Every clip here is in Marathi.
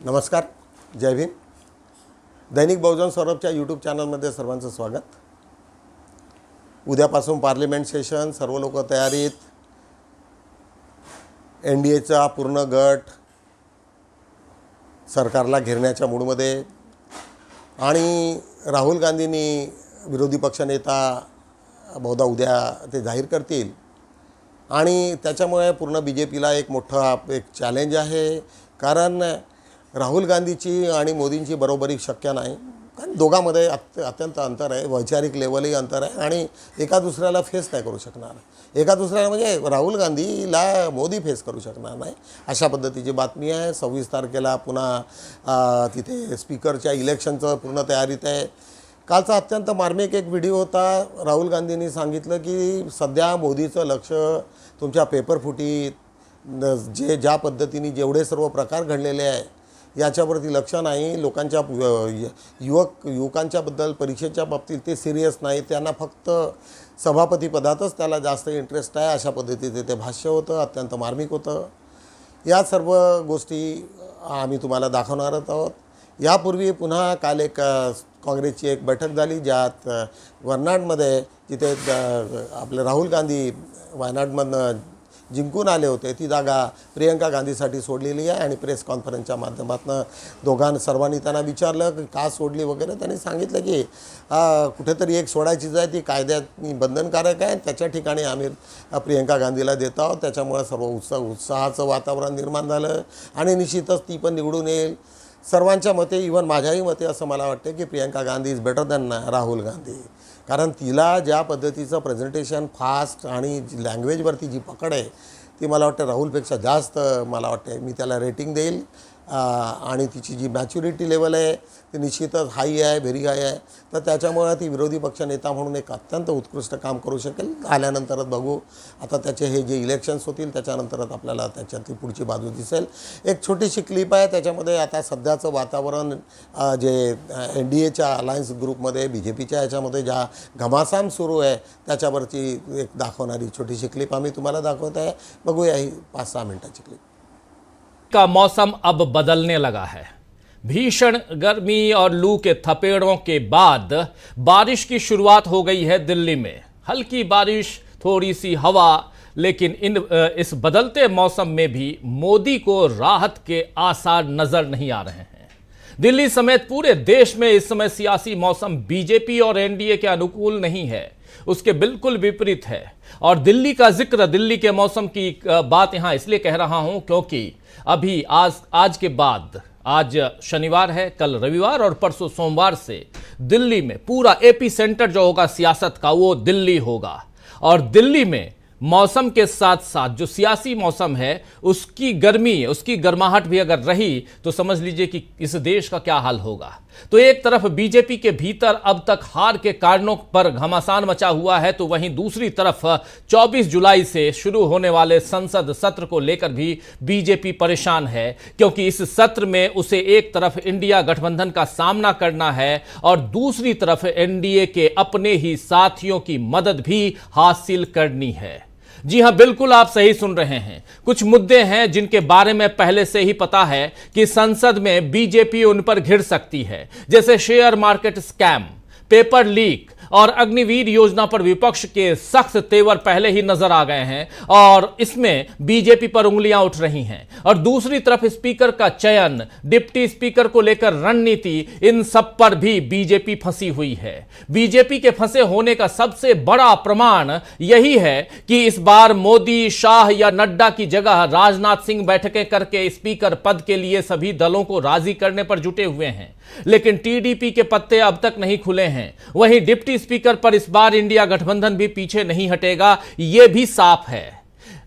नमस्कार, जय भीम. दैनिक बहुजन सौरभच्या यूट्यूब चॅनलमध्ये सर्वांचं स्वागत. उद्यापासून पार्लिमेंट सेशन, सर्व लोक तयारीत. NDAचा पूर्ण गट सरकारला घेरण्याच्या मूडमध्ये आणि राहुल गांधींनी विरोधी पक्षनेता बहुधा उद्या ते जाहीर करतील आणि त्याच्यामुळे पूर्ण BJPला एक मोठा चॅलेंज आहे. कारण राहुल गांधीची आणि मोदींची बरोबरी शक्य नाही, कारण दोघांमध्ये अत्यंत अंतर आहे, वैचारिक लेवलही अंतर आहे आणि एका दुसऱ्याला फेस नाही करू शकणार. एका दुसऱ्याला म्हणजे राहुल गांधीला मोदी फेस करू शकणार नाही, अशा पद्धतीची बातमी आहे. 26 तारखेला पुन्हा तिथे स्पीकरच्या इलेक्शनचं पूर्ण तयारीत आहे. कालचा अत्यंत मार्मिक एक व्हिडिओ होता. राहुल गांधींनी सांगितलं की सध्या मोदीचं लक्ष तुमच्या पेपरफुटीत ज्या पद्धतीने जेवढे सर्व प्रकार घडलेले आहे याच्यावरती लक्ष नाही. लोकांच्या युवकांच्याबद्दल परीक्षेच्या बाबतीत ते सिरियस नाही, त्यांना फक्त सभापतीपदातच त्याला जास्त इंटरेस्ट आहे, अशा पद्धतीचे ते भाष्य होतं. अत्यंत मार्मिक होतं. या सर्व गोष्टी आम्ही तुम्हाला दाखवणार आहोत. यापूर्वी पुन्हा काल एक काँग्रेसची एक बैठक झाली, ज्यात वयनाडमध्ये जिथे आपले राहुल गांधी वायनाडमधनं जिंकून आले होते, ती जागा प्रियंका गांधीसाठी सोडलेली आहे. आणि प्रेस कॉन्फरन्सच्या सर्वांनी त्यांना विचारलं की का सोडली वगैरे. त्यांनी सांगितलं की कुठेतरी एक सोडायचीच आहे, ती कायद्यात बंधनकारक आहे, त्याच्या ठिकाणी आम्ही प्रियंका गांधीला देत आहोत. त्याच्यामुळे सर्व उत्साहाचं वातावरण निर्माण झालं आणि निश्चितच ती पण निवडून येईल. सर्वांच्या मते, इव्हन माझ्याही मते असं मला वाटतं की Priyanka Gandhi is better than Rahul Gandhi. कारण तिला ज्या पद्धतीचं प्रेझेंटेशन, फास्ट आणि लँग्वेजवरती जी पकड आहे ती मला वाटतं राहुलपेक्षा जास्त, मला वाटते मी त्याला रेटिंग देईल. आणि तिची जी मॅच्युरिटी लेवल आहे ती निश्चितच हाई आहे, व्हेरी हाय आहे. तर त्याच्यामुळे ती विरोधी पक्षनेता म्हणून एक अत्यंत उत्कृष्ट काम करू शकेल. आल्यानंतरच बघू, आता त्याचे हे जे इलेक्शन्स होतील त्याच्यानंतरच आपल्याला त्याच्यातली पुढची बाजू दिसेल. एक छोटीशी क्लिप आहे, त्याच्यामध्ये आता सध्याचं वातावरण जे NDAच्या अलायन्स ग्रुपमध्ये BJPच्या ह्याच्यामध्ये ज्या घमासाम सुरू आहे त्याच्यावरची एक दाखवणारी छोटीशी क्लिप आम्ही तुम्हाला दाखवत आहे. बघूया ही 5-6 मिनिटाची क्लिप. का मौसम अब बदलने लगा है. भीषण गर्मी और लू के थपेड़ों के बाद बारिश की शुरुआत हो गई है दिल्ली में. हल्की बारिश, थोड़ी सी हवा, लेकिन इस बदलते मौसम में भी मोदी को राहत के आसार नजर नहीं आ रहे हैं. दिल्ली समेत पूरे देश में इस समय सियासी मौसम BJP और NDA के अनुकूल नहीं है, उसके बिल्कुल विपरीत है. और दिल्ली का जिक्र, दिल्ली के मौसम की बात यहां इसलिए कह रहा हूं क्योंकि अभी आज के बाद, आज शनिवार है, कल रविवार और परसों सोमवार से दिल्ली में पूरा एपी सेंटर जो होगा सियासत का वो दिल्ली होगा. और दिल्ली में मौसम के साथ साथ जो सियासी मौसम है उसकी गर्मी, उसकी गर्माहट भी अगर रही तो समझ लीजिए कि इस देश का क्या हाल होगा. तो एक तरफ BJP के भीतर अब तक हार के कारणों पर घमासान मचा हुआ है, तो वहीं दूसरी तरफ 24 जुलाई से शुरू होने वाले संसद सत्र को लेकर भी BJP परेशान है, क्योंकि इस सत्र में उसे एक तरफ इंडिया गठबंधन का सामना करना है और दूसरी तरफ NDA के अपने ही साथियों की मदद भी हासिल करनी है. जी हां, बिल्कुल आप सही सुन रहे हैं. कुछ मुद्दे हैं जिनके बारे में पहले से ही पता है कि संसद में BJP उन पर घिर सकती है, जैसे share market scam, paper leak और अग्निवीर योजना पर विपक्ष के सख्त तेवर पहले ही नजर आ गए हैं और इसमें BJP पर उंगलियां उठ रही हैं. और दूसरी तरफ स्पीकर का चयन, डिप्टी स्पीकर को लेकर रणनीति, इन सब पर भी BJP फंसी हुई है. BJP के फंसे होने का सबसे बड़ा प्रमाण यही है कि इस बार मोदी, शाह या नड्डा की जगह राजनाथ सिंह बैठकें करके स्पीकर पद के लिए सभी दलों को राजी करने पर जुटे हुए हैं. लेकिन TDP के पत्ते अब तक नहीं खुले हैं. वहीं डिप्टी स्पीकर पर इस बार इंडिया गठबंधन भी पीछे नहीं हटेगा, यह भी साफ है.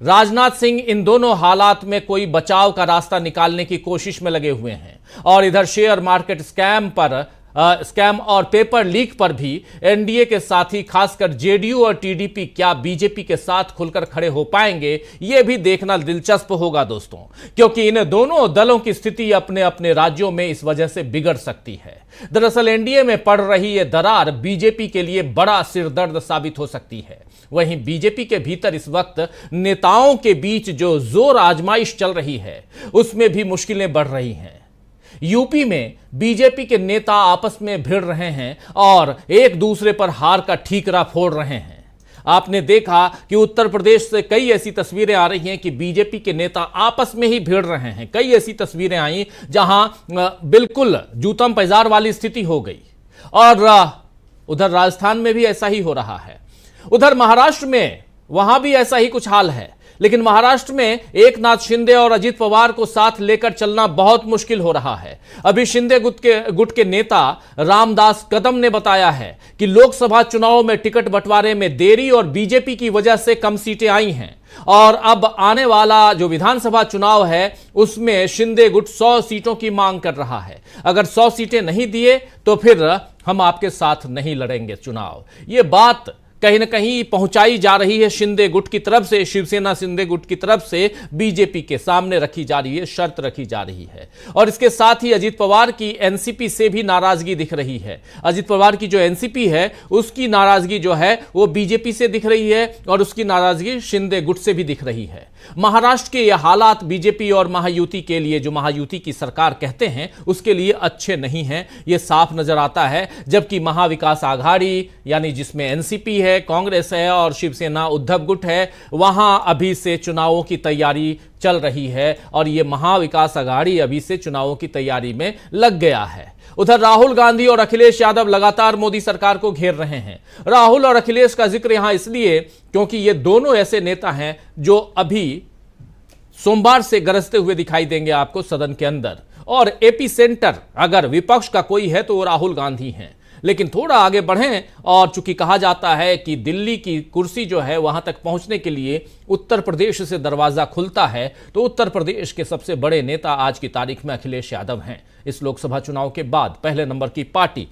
राजनाथ सिंह इन दोनों हालात में कोई बचाव का रास्ता निकालने की कोशिश में लगे हुए हैं. और इधर शेयर मार्केट स्कैम और पेपर लीक पर भी NDA के साथी, खासकर JDU और TDP क्या BJP के साथ खुलकर खड़े हो पाएंगे, यह भी देखना दिलचस्प होगा दोस्तों, क्योंकि इन दोनों दलों की स्थिति अपने अपने राज्यों में इस वजह से बिगड़ सकती है. दरअसल NDA में पड़ रही यह दरार BJP के लिए बड़ा सिरदर्द साबित हो सकती है. वहीं BJP के भीतर इस वक्त नेताओं के बीच जो जोर आजमाइश चल रही है उसमें भी मुश्किलें बढ़ रही हैं. यूपी में बीजेपी के नेता आपस में भिड़ रहे हैं और एक दूसरे पर हार का ठीकरा फोड़ रहे हैं। आपने देखा कि उत्तर प्रदेश से कई ऐसी तस्वीरें आ रही हैं कि बीजेपी के नेता आपस में ही भिड़ रहे हैं। कई ऐसी तस्वीरें आई जहां बिल्कुल जूतम पैजार वाली स्थिति हो गई। और उधर राजस्थान में भी ऐसा ही हो रहा है। उधर महाराष्ट्र में वहां भी ऐसा ही कुछ हाल है। लेकिन महाराष्ट्र में एकनाथ शिंदे और अजित पवार को साथ लेकर चलना बहुत मुश्किल हो रहा है। अभी शिंदे गुट के नेता रामदास कदम ने बताया है कि लोकसभा चुनाव में टिकट बंटवारे में देरी और बीजेपी की वजह से कम सीटें आई हैं और अब आने वाला जो विधानसभा चुनाव है उसमें शिंदे गुट 100 सीटों की मांग कर रहा है। अगर 100 सीटें नहीं दिए तो फिर हम आपके साथ नहीं लड़ेंगे चुनाव। ये बात कहीं ना कहीं पहुंचाई जा रही है शिंदे गुट की तरफ से, शिवसेना शिंदे गुट की तरफ से बीजेपी के सामने रखी जा रही है, शर्त रखी जा रही है। और इसके साथ ही अजित पवार की एनसीपी से भी नाराजगी दिख रही है। अजित पवार की जो एनसीपी है उसकी नाराजगी जो है वो बीजेपी से दिख रही है और उसकी नाराजगी शिंदे गुट से भी दिख रही है। महाराष्ट्र के ये हालात बीजेपी और महायुति के लिए, जो महायुति की सरकार कहते हैं, उसके लिए अच्छे नहीं हैं, ये साफ नजर आता है। जबकि महाविकास आघाड़ी यानी जिसमें एनसीपी है, कांग्रेस है और शिवसेना उद्धव गुट है, वहां अभी से चुनावों की तैयारी चल रही है और ये महाविकास आघाड़ी अभी से चुनावों की तैयारी में लग गया है। उधर राहुल गांधी और अखिलेश यादव लगातार मोदी सरकार को घेर रहे हैं। राहुल और अखिलेश का जिक्र यहां इसलिए क्योंकि ये दोनों ऐसे नेता हैं जो अभी सोमवार से गरजते हुए दिखाई देंगे आपको सदन के अंदर। और एपी सेंटर अगर विपक्ष का कोई है तो वो राहुल गांधी हैं। लेकिन थोड़ा आगे बढ़ें और चूंकि कहा जाता है कि दिल्ली की कुर्सी जो है वहां तक पहुंचने के लिए उत्तर प्रदेश से दरवाजा खुलता है, तो उत्तर प्रदेश के सबसे बड़े नेता आज की तारीख में अखिलेश यादव हैं। इस लोकसभा चुनाव के बाद पहले नंबर की पार्टी,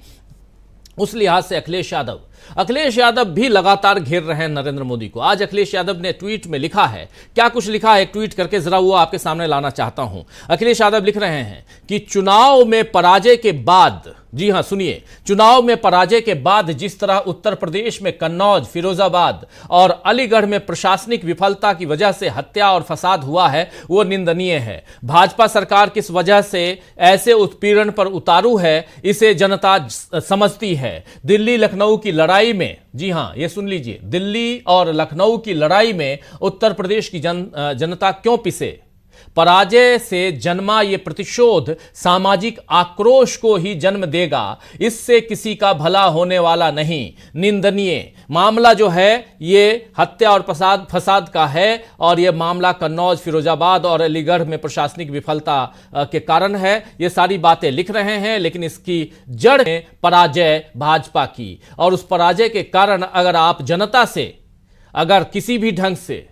उस लिहाज से अखिलेश यादव भी लगातार घेर रहे हैं नरेंद्र मोदी को। आज अखिलेश यादव ने ट्वीट में लिखा है, क्या कुछ लिखा है एक ट्वीट करके जरा वो आपके सामने लाना चाहता हूं। अखिलेश यादव लिख रहे हैं कि चुनाव में पराजय के बाद, जी हां सुनिए, चुनाव में पराजय के बाद जिस तरह उत्तर प्रदेश में कन्नौज, फिरोजाबाद और अलीगढ़ में प्रशासनिक विफलता की वजह से हत्या और फसाद हुआ है वो निंदनीय है। भाजपा सरकार किस वजह से ऐसे उत्पीड़न पर उतारू है इसे जनता समझती है। दिल्ली लखनऊ की लड़ाई में, जी हां ये सुन लीजिए, दिल्ली और लखनऊ की लड़ाई में उत्तर प्रदेश की जनता क्यों पिसे। पराजय से जन्मा ये प्रतिशोध सामाजिक आक्रोश को ही जन्म देगा, इससे किसी का भला होने वाला नहीं। निंदनीय मामला जो है ये हत्या और फसाद का है और ये मामला कन्नौज, फिरोजाबाद और अलीगढ़ में प्रशासनिक विफलता के कारण है। ये सारी बातें लिख रहे हैं, लेकिन इसकी जड़ है पराजय भाजपा की। और उस पराजय के कारण अगर आप जनता से अगर किसी भी ढंग से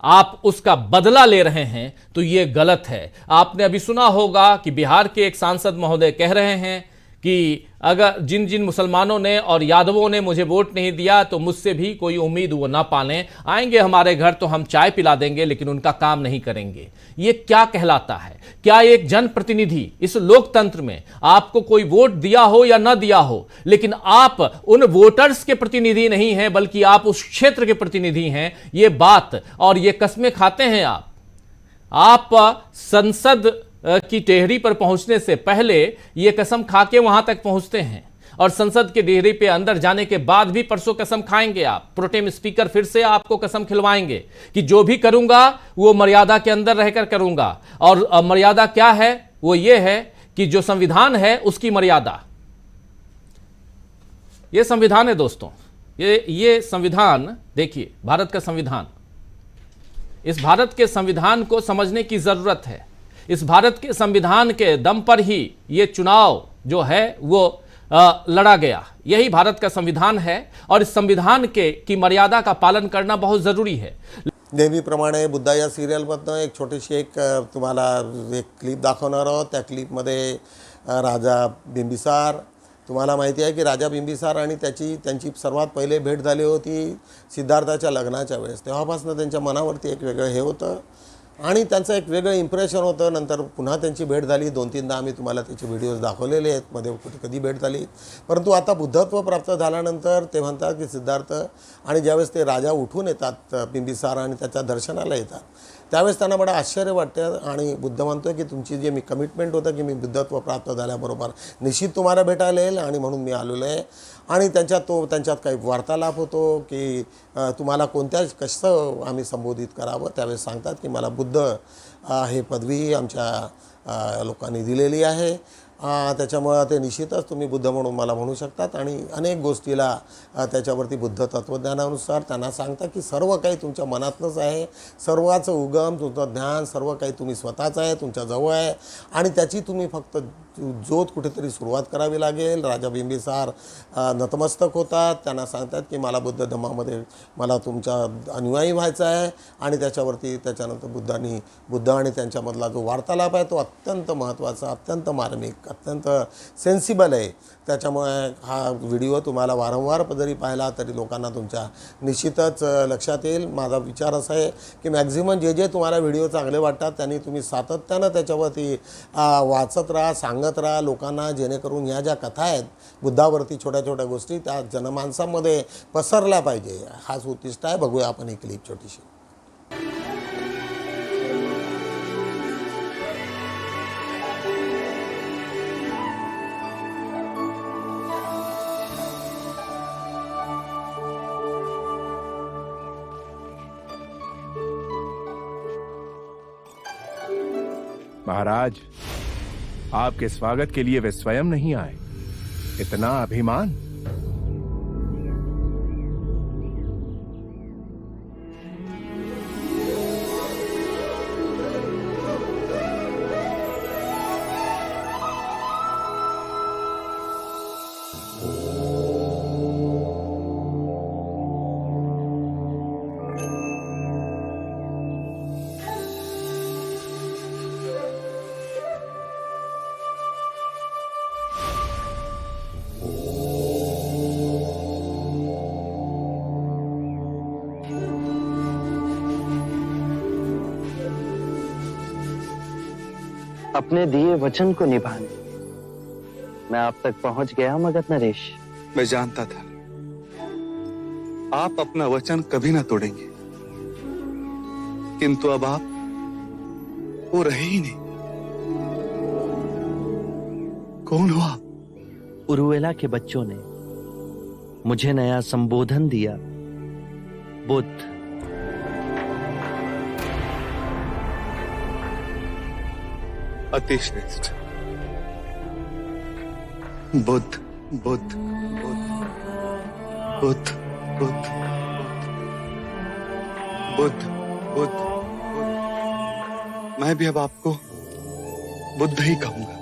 आप उसका बदला ले रहे हैं तो यह गलत है। आपने अभी सुना होगा कि बिहार के एक सांसद महोदय कह रहे हैं कि अगर जिन जिन मुसलमानों ने और यादवों ने मुझे वोट नहीं दिया तो मुझसे भी कोई उम्मीद वो ना पालें, आएंगे हमारे घर तो हम चाय पिला देंगे लेकिन उनका काम नहीं करेंगे। ये क्या कहलाता है? क्या एक जनप्रतिनिधि इस लोकतंत्र में आपको कोई वोट दिया हो या ना दिया हो, लेकिन आप उन वोटर्स के प्रतिनिधि नहीं हैं बल्कि आप उस क्षेत्र के प्रतिनिधि हैं, ये बात और ये कस्में खाते हैं आप संसद की टेहरी पर पहुंचने से पहले ये कसम खा के वहां तक पहुंचते हैं और संसद के टेहरी पे अंदर जाने के बाद भी परसों कसम खाएंगे आप। प्रोटेम स्पीकर फिर से आपको कसम खिलवाएंगे कि जो भी करूंगा वो मर्यादा के अंदर रहकर करूंगा। और मर्यादा क्या है? वो ये है कि जो संविधान है उसकी मर्यादा, ये संविधान है दोस्तों, ये संविधान देखिए, भारत का संविधान। इस भारत के संविधान को समझने की जरूरत है। इस भारत के संविधान के दम पर ही ये चुनाव जो है वो लड़ा गया। यही भारत का संविधान है और इस संविधान की मर्यादा का पालन करना बहुत जरूरी है। नेहमीप्रमाणे बुद्धा या सिरियलमधनं एक छोटीशी तुम्हाला एक क्लिप दाखवणार आहोत। त्या क्लिपमध्ये राजा बिंबिसार, तुम्हाला माहिती आहे की राजा बिंबिसार आणि त्यांची सर्वात पहिले भेट झाली होती सिद्धार्थाच्या लग्नाच्या वेळेस। तेव्हापासून त्यांच्या मनावरती एक वेगळं हे होतं आणि त्यांचं एक वेगळं इम्प्रेशन होतं. नंतर पुन्हा त्यांची भेट झाली, 2-3दा आम्ही तुम्हाला त्याचे व्हिडिओज दाखवलेले आहेत, मध्ये कुठे कधी भेट झाली. परंतु आता बुद्धत्व प्राप्त झाल्यानंतर ते म्हणतात की सिद्धार्थ, आणि ज्यावेळेस ते राजा उठून येतात बिंबिसार आणि त्याच्या दर्शनाला येतात, त्यावेळेस त्यांना बडं आश्चर्य वाटतं. आणि बुद्ध म्हणतो की तुमची जे मी कमिटमेंट होतं की मी बुद्धत्व प्राप्त झाल्याबरोबर निश्चित तुम्हाला भेटायला येईल, आणि म्हणून मी आलेलो आहे. आणि त्यांच्यात काही वार्तालाप होतो की तुम्हाला कसं आम्ही संबोधित करावं. त्यावेळेस सांगतात की मला बुद्ध हे पदवी आमच्या लोकांनी दिलेली आहे, त्याच्यामुळं ते निश्चितच तुम्ही बुद्ध म्हणून मला म्हणू शकतात. आणि अनेक गोष्टीला त्याच्यावरती बुद्ध तत्त्वज्ञानानुसार त्यांना सांगतात की सर्व काही तुमच्या मनातलंच आहे, सर्वाचं उगम, तुमचं ज्ञान, सर्व काही तुम्ही स्वतःच आहे, तुमच्या जवळ आहे, आणि त्याची तुम्ही फक्त जोत कुठेतरी सुरुवात करावी लागेल. राजा बिंबिसार नतमस्तक होतात, त्यांना सांगतात की मला बुद्ध धम्मामध्ये मला तुमचा अनुयायी व्हायचा आहे. आणि त्याच्यानंतर बुद्ध आणि त्यांच्यामधला जो वार्तालाप आहे तो अत्यंत महत्त्वाचा, अत्यंत मार्मिक, अत्यंत सेन्सिबल आहे. त्याच्यामुळे हा व्हिडिओ तुम्हाला वारंवार जरी पाहिला तरी लोकांना तुमच्या निश्चितच लक्षात येईल. माझा विचार असा आहे की मॅक्झिमम जे तुम्हाला व्हिडिओ चांगले वाटतात त्यांनी तुम्ही सातत्यानं त्याच्यावरती वाचत राहा, सांगत राहा लोकांना, जेणेकरून ह्या ज्या कथा आहेत बुद्धावरती, छोट्या छोट्या गोष्टी त्या जनमानसामध्ये पसरल्या पाहिजे. हाच उद्दिष्ट आहे. बघूया आपण ही क्लिप छोटीशी. महाराज, आपके स्वागत के लिए वे स्वयं नहीं आए। इतना अभिमान। अपने दिए वचन को निभाने मैं आप तक पहुंच गया मगध नरेश। मैं जानता था आप अपना वचन कभी ना तोड़ेंगे, किंतु अब आप वो रहे ही नहीं। कौन हो आप? उरुवेला के बच्चों ने मुझे नया संबोधन दिया, बुद्ध। अति श्रेष्ठ। बुद्ध बुद्ध बुद्ध बुद्ध बुद्ध बुद्ध बुद्ध। मैं भी अब आपको बुद्ध ही कहूंगा।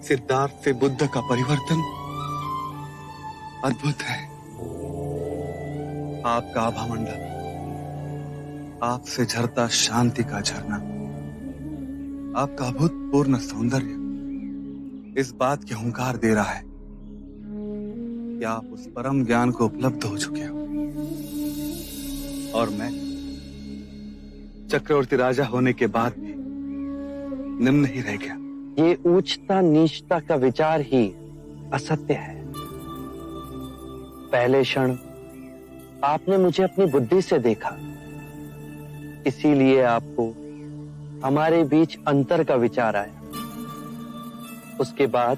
सिद्धार्थ से बुद्ध का परिवर्तन अद्भुत है। आपका आभामंडल, आपसे झरता शांति का झरना, आपका अभूतपूर्ण सौंदर्य इस बात की हुंकार दे रहा है कि आप उस परम ज्ञान को उपलब्ध हो चुके हो। और मैं चक्रवर्ती राजा होने के बाद भी निम्न ही रह गया। ये ऊंचता नीचता का विचार ही असत्य है। पहले क्षण आपने मुझे अपनी बुद्धि से देखा, इसीलिए आपको हमारे बीच अंतर का विचार आया। उसके बाद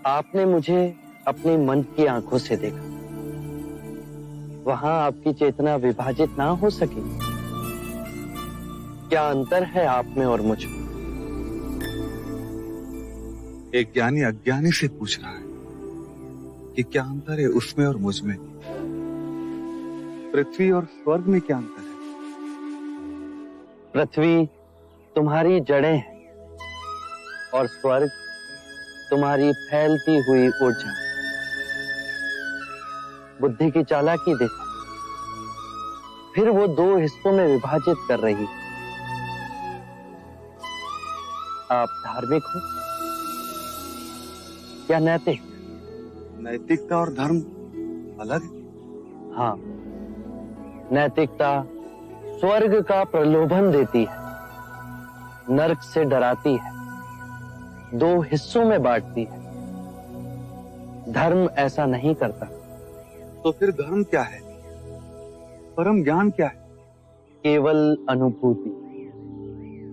आपने मुझे अपने मन की आंखों से देखा, वहां आपकी चेतना विभाजित ना हो सकी। क्या अंतर है आप में और मुझ में? एक ज्ञानी अज्ञानी से पूछ रहा है कि क्या अंतर है उसमें और मुझ में। पृथ्वी और स्वर्ग में क्या अंतर है? पृथ्वी तुम्हारी जड़ें हैं और स्वर्ग तुम्हारी फैलती हुई ऊर्जा। बुद्धि की चालाकी देखो, फिर वो दो हिस्सों में विभाजित कर रही। आप धार्मिक हो या नैतिक? नैतिकता और धर्म अलग है। हाँ, नैतिकता स्वर्ग का प्रलोभन देती है, नरक से डराती है, दो हिस्सों में बांटती है। धर्म ऐसा नहीं करता। तो फिर धर्म क्या है? परम ज्ञान क्या है? केवल अनुभूति।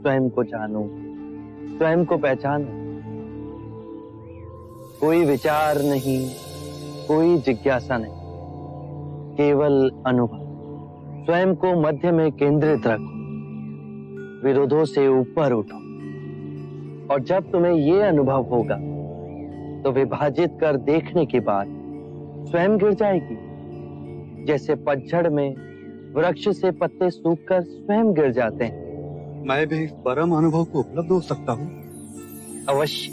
स्वयं को जानो, स्वयं को पहचानो। कोई विचार नहीं, कोई जिज्ञासा नहीं, केवल अनुभव। स्वयं को मध्य में केंद्रित रखो, विरोधों से ऊपर उठो, और जब तुम्हें ये अनुभव होगा तो विभाजित कर देखने के बाद स्वयं गिर जाएगी, जैसे पतझड़ में वृक्ष से पत्ते सूखकर स्वयं गिर जाते हैं। मैं भी इस परम अनुभव को उपलब्ध हो सकता हूँ? अवश्य।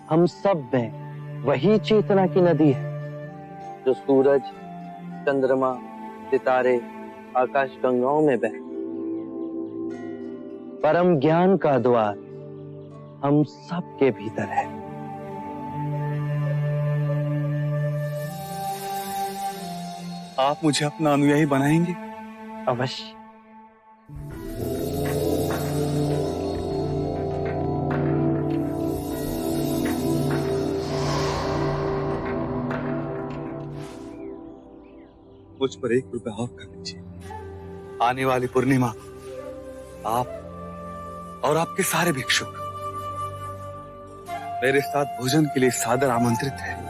हम सब में वही चेतना की नदी है जो सूरज, चंद्रमा, सितारे, आकाश गंगाओं में बहती। परम ज्ञान का द्वार हम सब के भीतर है। आप मुझे अपना अनुयायी बनाएंगे? अवश्य। मुझ पर 1 रुपया ऑफ कर दीजिए। आने वाली पूर्णिमा आप और आपके सारे भिक्षुक मेरे साथ भोजन के लिए सादर आमंत्रित हैं।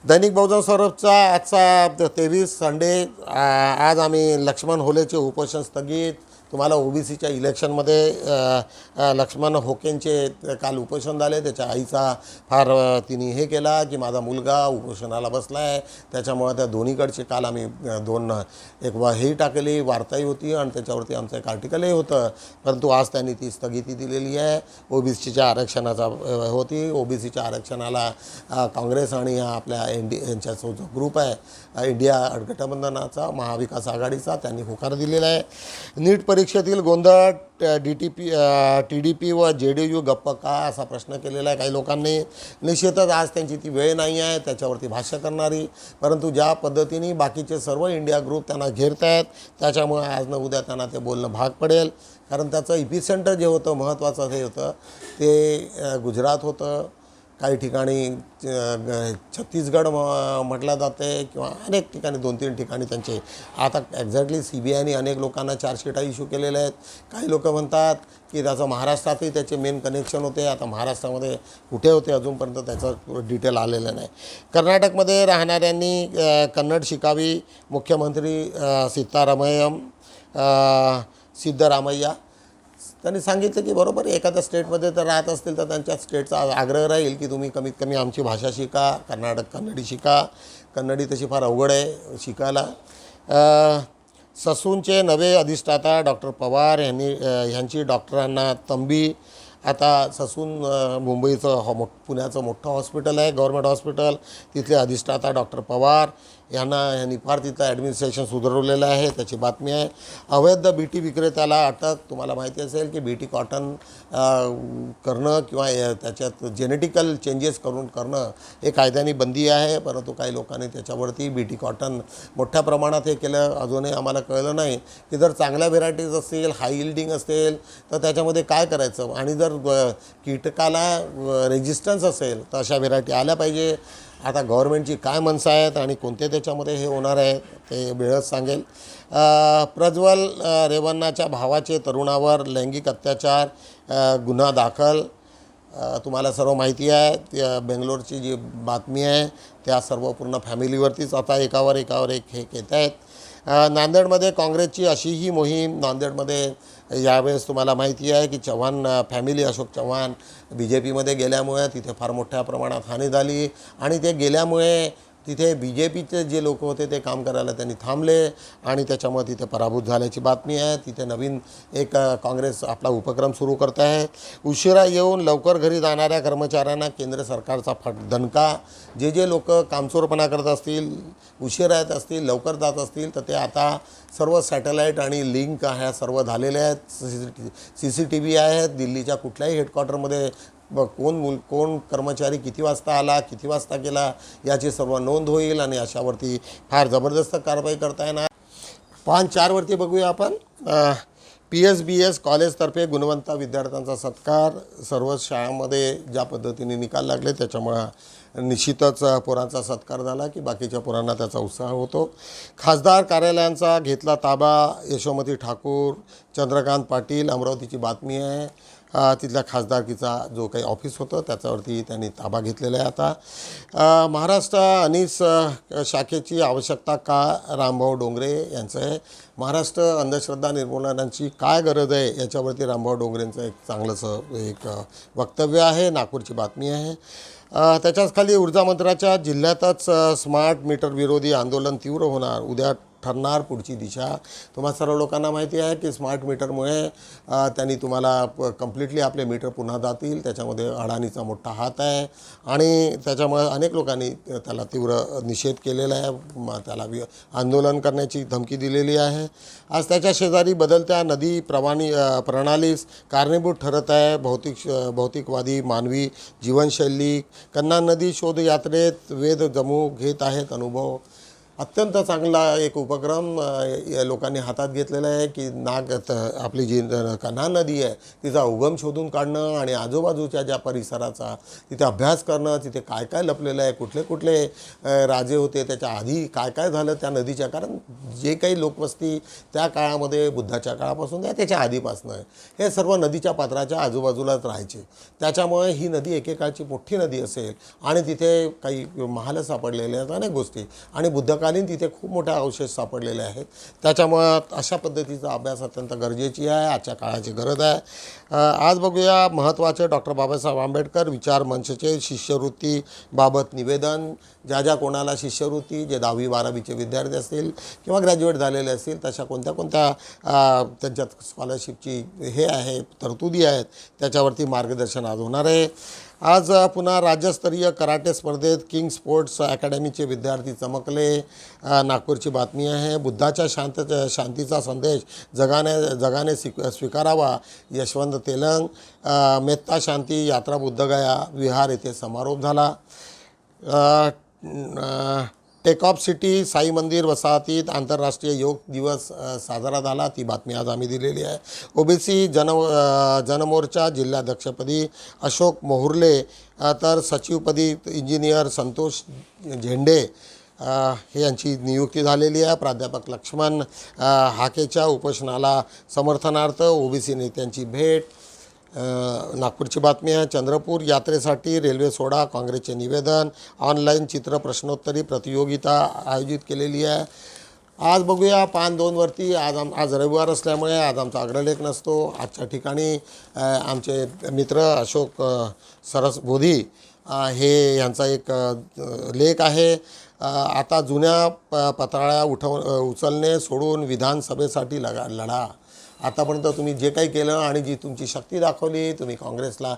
दैनिक बहुजन स्वरूपचा आजचा 23 संडे। आज आम्ही लक्ष्मण होलेचे उपोषण स्थगित। तुम्हाला ओबीसीच्या इलेक्शनमध्ये लक्ष्मण होकेंचे काल उपोषण झाले। त्याच्या आईचा फार तिने हे केला की माझा मुलगा उपोषणाला बसला आहे, त्याच्यामुळे त्या दोन्हीकडचे काल आम्ही एक हेही टाकली, वार्ताही होती आणि त्याच्यावरती आमचं एक आर्टिकलही होतं। परंतु आज त्यांनी ती स्थगिती दिलेली आहे। ओबीसीच्या आरक्षणाचा होती। ओबीसीच्या आरक्षणाला काँग्रेस आणि आपल्या यांचा जो ग्रुप आहे इंडिया गठबंधनाचा, महाविकास आघाडीचा, त्यांनी होकार दिलेला आहे। नीट परीक्षेतील गोंधळ, TDP व JDU गप्प का, असा प्रश्न केलेला आहे काही लोकांनी। निश्चितच आज त्यांची ती वेळ नाही आहे त्याच्यावरती भाष्य करणारी, परंतु ज्या पद्धतीने बाकीचे सर्व इंडिया ग्रुप त्यांना घेरत आहेत त्याच्यामुळे आज न उद्या त्यांना ते बोलणं भाग पडेल। कारण त्याचं इपिसेंटर जे होतं, महत्त्वाचं हे होतं ते गुजरात होतं, काही ठिकाणी छत्तीसगड म्हटलं जाते किंवा अनेक ठिकाणी 2-3 ठिकाणी त्यांचे आता एक्झॅक्टली CBIने अनेक लोकांना चार्जशीटा इश्यू केलेले आहेत। काही लोक म्हणतात की त्याचं महाराष्ट्रातही त्याचे मेन कनेक्शन होते, आता महाराष्ट्रामध्ये कुठे होते अजूनपर्यंत त्याचं डिटेल आलेलं नाही। कर्नाटकमध्ये राहणाऱ्यांनी कन्नड शिकावी, मुख्यमंत्री सिद्धरामय्या त्यांनी सांगितलं की बरोबर एखाद्या स्टेटमध्ये तर राहत असतील तर त्यांच्या स्टेटचा आग्रह राहील की तुम्ही कमीत कमी आमची भाषा शिका, कन्नडी शिका। कन्नडी तशी फार अवघड आहे शिकायला। ससूनचे नवे अधिष्ठाता डॉक्टर पवार यांची डॉक्टरांना तंबी। आता ससून मुंबईचं पुण्याचं मोठं हॉस्पिटल आहे, गव्हर्मेंट हॉस्पिटल, तिथले अधिष्ठाता डॉक्टर पवार यांनी फार तिथलं ॲडमिनिस्ट्रेशन सुधारवलेलं आहे, त्याची बातमी आहे। अवैध BT विक्रेत्याला अटक। तुम्हाला माहिती असेल की BT कॉटन करणं किंवा त्याच्यात जेनेटिकल चेंजेस करणं हे कायद्याने बंदी आहे, परंतु काही लोकांनी त्याच्यावरती BT कॉटन मोठ्या प्रमाणात हे केलं। अजूनही आम्हाला कळलं नाही की जर चांगल्या व्हेरायटीज असतील, हाय यील्डिंग असेल तर त्याच्यामध्ये काय करायचं, आणि जर कीटकाला रेजिस्टन्स असेल तर अशा व्हेरायटी आल्या पाहिजे। आता गव्हर्नमेंटची काय मनसा आहेत आणि कोणते त्याच्यामध्ये हे होणार आहे ते वेळच सांगेल। प्रज्वल रेवन्नाच्या भावाचे तरुणावर लैंगिक अत्याचार गुन्हा दाखल। तुम्हाला सर्व माहिती आहे, बेंगलोरची जी बातमी आहे त्या सर्व पूर्ण फॅमिलीवरतीच आता एकावर एक हे घेत आहेत। नांदेडमध्ये काँग्रेसची अशी ही मोहीम। नांदेडमध्ये यावेळेस तुम्हाला माहिती आहे की चव्हाण फॅमिली, अशोक चव्हाण BJPमध्ये गेल्यामुळे तिथे फार मोठ्या प्रमाणात हानी झाली आणि ते गेल्यामुळे तिथे BJPचे जे लोक होते ते काम करायला त्यांनी थांबले आणि त्याच्यामुळे तिथे पराभूत झाल्याची बातमी आहे। तिथे नवीन एक काँग्रेस आपला उपक्रम सुरू करत आहे। उशिरा येऊन लवकर घरी जाणाऱ्या कर्मचाऱ्यांना केंद्र सरकारचा दणका। जे लोक कामचोरपणा करत असतील, उशिरा येत असतील, लवकर जात असतील तर ते आता सर्व सॅटेलाईट आणि लिंक ह्या सर्व झालेल्या आहेत। CCTV आहेत दिल्लीच्या कुठल्याही हेडक्वार्टरमध्ये कोण कर्मचारी किती वाजता आला, किती वाजता गेला, याची सर्व नोंद होईल आणि अशावरती फार जबरदस्त कारवाई करता येणार. 5-4 वरती बघूया आपण. PSBS कॉलेजतर्फे गुणवंत विद्यार्थ्यांचा सत्कार. सर्व शाळांमध्ये ज्या पद्धतीने निकाल लागले त्याच्यामुळं निश्चितच पोरांचा सत्कार झाला की बाकीच्या पोरांना त्याचा उत्साह होतो. खासदार कार्यालयांचा घेतला ताबा. यशोमती ठाकूर, चंद्रकांत पाटील. अमरावतीची बातमी आहे. तिथल्या खासदारकीचा जो काही ऑफिस होतं त्याच्यावरती त्यांनी ताबा घेतलेला आहे आता. महाराष्ट्र अनीस शाखेची आवश्यकता का, रामभाऊ डोंगरे यांचं आहे. महाराष्ट्र अंधश्रद्धा निर्मूलनाची काय गरज आहे याच्यावरती रामभाऊ डोंगरेंचं एक चांगलंसं एक वक्तव्य आहे. नागपूरची बातमी आहे. त्याच्याच खाली ऊर्जा मंत्र्याच्या जिल्ह्यातच स्मार्ट मीटर विरोधी आंदोलन तीव्र होणार. उद्या ठरणार पुढची दिशा. तुम्हा सर्व लोकांना माहिती आहे की स्मार्ट मीटरमुळे त्यांनी तुम्हाला कंप्लिटली आपले मीटर पुन्हा जातील. त्याच्यामध्ये अडाणीचा मोठा हात आहे आणि त्याच्यामुळे अनेक लोकांनी त्याला तीव्र निषेध केलेला आहे. त्याला आंदोलन करण्याची धमकी दिलेली आहे. आज त्याच्या शेजारी बदलत्या नदी प्रणालीस कारणीभूत ठरत आहे भौतिकवादी मानवी जीवनशैली. कन्हा नदी शोध यात्रेत वेध जमू घेत आहेत अनुभव. अत्यंत चांगला एक उपक्रम लोकांनी हातात घेतलेला आहे की आपली जी कन्हा नदी आहे तिचा उगम शोधून काढणं आणि आजूबाजूच्या ज्या परिसराचा तिथे अभ्यास करणं. तिथे काय काय लपलेलं आहे, कुठले कुठले राजे होते, त्याच्या आधी काय काय झालं त्या नदीच्या. कारण जे काही लोकवस्ती त्या काळामध्ये बुद्धाच्या काळापासून आहे त्याच्या आधीपासून आहे हे सर्व नदीच्या पात्राच्या आजूबाजूलाच राहायचे. त्याच्यामुळे ही नदी एकेकाळची मोठी नदी असेल आणि तिथे काही महाल सापडलेले आहेत, अनेक गोष्टी आणि बुद्धकालीन तिथे खूप मोठे अवशेष सापडलेले आहेत. त्याच्यामुळं अशा पद्धतीचा अभ्यास अत्यंत गरजेची आहे, आजच्या काळाची गरज आहे. आज बघूया महत्त्वाचे डॉक्टर बाबासाहेब आंबेडकर विचार मंचचे शिष्यवृत्तीबाबत निवेदन. ज्या कोणाला शिष्यवृत्ती, जे 10वी-12वीचे विद्यार्थी असतील किंवा ग्रॅज्युएट झालेले असतील तशा कोणत्या त्यांच्यात स्कॉलरशिपची हे आहे तरतुदी आहेत त्याच्यावरती मार्गदर्शन आज होणार आहे. आज पुन्हा राज्यस्तरीय कराटे स्पर्धेत किंग स्पोर्ट्स अकॅडमीचे विद्यार्थी चमकले. नागपूरची बातमी आहे. बुद्धाच्या शांतीचा संदेश जगाने स्वीकारावा. यशवंत तेलंग. मेत्ता शांती यात्रा बुद्धगया विहार येथे समारोप झाला. टेक ऑफ सिटी साई मंदिर वसाहतीत आंतरराष्ट्रीय योग दिवस साजरा झाला. ती बातमी आज आम्ही दिलेली आहे. ओबीसी जनमोर्चा जिल्हाध्यक्षपदी अशोक मोहुर्ले तर सचिवपदी इंजिनियर संतोष झेंडे हे यांची नियुक्ती झालेली आहे. प्राध्यापक लक्ष्मण हाकेच्या उपोषणाला समर्थनार्थ ओबीसी नेत्यांची भेट. नागपूरची बातमी आहे. चंद्रपूर यात्रेसाठी रेल्वे सोडा काँग्रेसचे निवेदन. ऑनलाईन चित्र प्रश्नोत्तरी प्रतियोगिता आयोजित केलेली आहे. आज बघूया 5-2 वरती. आज रविवार असल्यामुळे आज आमचा अग्रलेख नसतो. आजच्या ठिकाणी आमचे मित्र अशोक सरसबोधी हे यांचा एक लेख आहे. आता जुन्या पत्राळ्या उचलणे सोडून विधानसभेसाठी लढा. आतापर्यंत तुम्ही जे काही केलं आणि जी तुमची शक्ती दाखवली, तुम्ही काँग्रेसला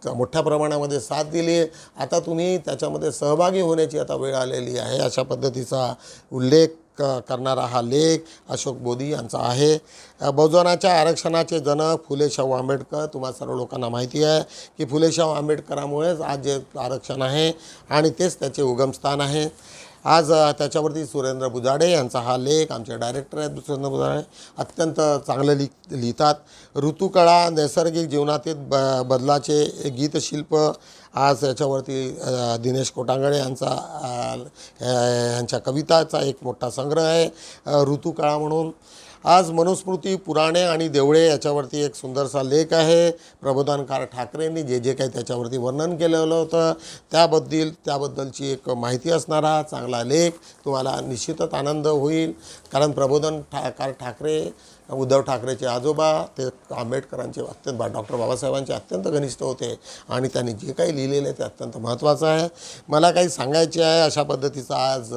मोठ्या प्रमाणामध्ये साथ दिली, आता तुम्ही त्याच्यामध्ये सहभागी होण्याची आता वेळ आलेली आहे. अशा पद्धतीचा उल्लेख करणारा हा लेख अशोक बोधी यांचा आहे. बहुजनाच्या आरक्षणाचे जनक फुले शाहू आंबेडकर. तुम्हा सर्व लोकांना माहिती आहे की फुले शाहू आंबेडकरांमुळेच आज जे आरक्षण आहे आणि तेच त्याचे उगमस्थान आहे. आज त्याच्यावरती सुरेंद्र बुजाडे यांचा हा लेख. आमचे डायरेक्टर आहेत सुरेंद्र बुजाडे, अत्यंत चांगलं लिहितात. ऋतुकळा नैसर्गिक जीवनातील बदलाचे गीतशिल्प. आज याच्यावरती दिनेश कोटांगळे यांच्या कविताचा एक मोठा संग्रह आहे ऋतुकाळा म्हणून. आज मनुस्मृती पुराणे आणि देवळे याच्यावरती एक सुंदरसा लेख आहे. प्रबोधनकार ठाकरेंनी जे काही त्याच्यावरती वर्णन केलेलं होतं त्याबद्दलची एक माहिती असणारा चांगला लेख तुम्हाला निश्चितच आनंद होईल. कारण प्रबोधनकार ठाकरे उद्धव ठाकरेचे आजोबा ते आंबेडकरांचे अत्यंत डॉक्टर बाबासाहेबांचे अत्यंत घनिष्ठ होते आणि त्यांनी जे काही लिहिलेलं आहे ते अत्यंत महत्त्वाचं आहे. मला काही सांगायचे आहे अशा पद्धतीचा आज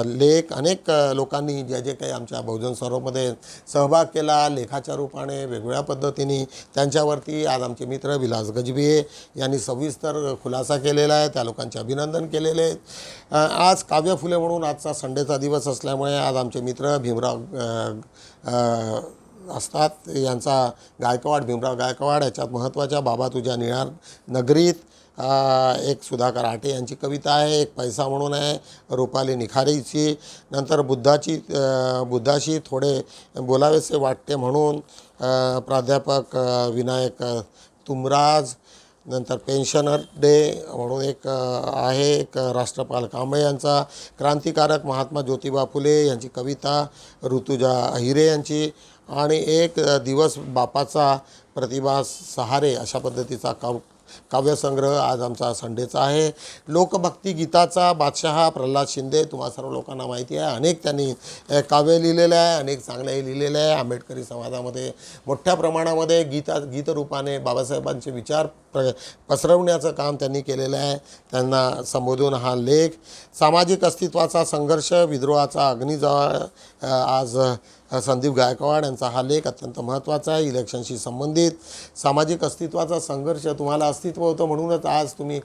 लेख अनेक लोकांनी जे काही आमच्या बहुजन सरोवरमध्ये सहभाग केला लेखाच्या रूपाने वेगवेगळ्या पद्धतीने त्यांच्यावरती आज आमचे मित्र विलास गजभिये यांनी सविस्तर खुलासा केलेला आहे. त्या लोकांचे अभिनंदन केलेले आहे. आज काव्य फुले म्हणून आजचा संडेचा दिवस असल्यामुळे आज आमचे मित्र भीमराव असतात यांचा गायकवाड, भीमराव गायकवाड. याच्यात महत्त्वाच्या बाबा तुझ्या निळ्या नगरीत एक सुधाकर आटे यांची कविता आहे, एक पैसा म्हणून आहे रुपाली निखारेची. नंतर बुद्धाशी थोडे बोलावेसे वाटते म्हणून प्राध्यापक विनायक तुमराज. नंतर पेन्शनर डे म्हणून एक आहे, एक राष्ट्रपाल कांबळे यांचा. क्रांतिकारक महात्मा ज्योतिबा फुले यांची कविता ऋतुजा अहिरे यांची. आणि एक दिवस बापाचा प्रतिभा सहारे अशा पद्धतीचा काव्यसंग्रह आज आमचा संडेचा आहे. लोकभक्ती गीताचा बादशहा प्रल्हाद शिंदे, तुम्हा सर्व लोकांना माहिती आहे, अनेक त्यांनी काव्य लिहिलेलं आहे, अनेक चांगलंही लिहिलेलं आहे. आंबेडकरी समाजामध्ये मोठ्या प्रमाणामध्ये गीतरूपाने बाबासाहेबांचे विचार पसरवण्याचं काम त्यांनी केलेलं आहे. त्यांना संबोधून हा लेख. सामाजिक अस्तित्वाचा संघर्ष विद्रोहाचा अग्निजवाळ आज संदीप गायकवाड यांचा हा लेख अत्यंत महत्त्वाचा आहे. इलेक्शनशी संबंधित सामाजिक अस्तित्वाचा संघर्ष, तुम्हाला अस्तित्व होतं म्हणूनच आज तुम्ही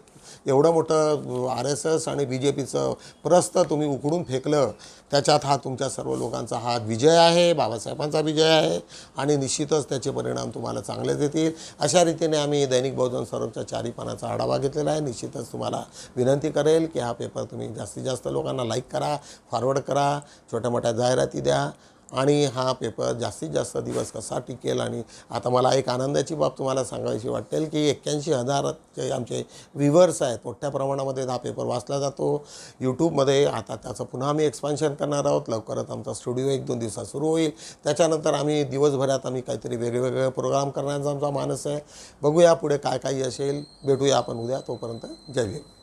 एवढं मोठं RSS आणि BJPचं प्रस्थ तुम्ही उकडून फेकलं. त्याच्यात हा तुमच्या सर्व लोकांचा हा विजय आहे, बाबासाहेबांचा विजय आहे आणि निश्चितच त्याचे परिणाम तुम्हाला चांगलेच येतील. अशा रीतीने आम्ही दैनिक बहुजन स्वरूपच्या 4 पानाचा आढावा घेतलेला आहे. निश्चितच तुम्हाला विनंती करेल की हा पेपर तुम्ही जास्तीत जास्त लोकांना लाईक करा, फॉरवर्ड करा, छोट्या मोठ्या जाहिराती द्या आणि हा पेपर जास्तीत जास्त दिवस कसा टिकेल. आणि आता मला एक आनंदाची बाब तुम्हाला सांगायची वाटेल की 81,000 आमचे व्ह्यूवर्स आहेत. मोठ्या प्रमाणामध्ये हा पेपर वाचला जातो यूट्यूबमध्ये. आता त्याचं पुन्हा आम्ही एक्सपान्शन करणार आहोत. लवकरच आमचा स्टुडिओ 1-2 दिवसात सुरू होईल. त्याच्यानंतर आम्ही दिवसभरात आम्ही काहीतरी वेगवेगळे प्रोग्राम करण्याचा आमचा मानस आहे. बघूया पुढे काय काही असेल. भेटूया आपण उद्या. तोपर्यंत जय भीम.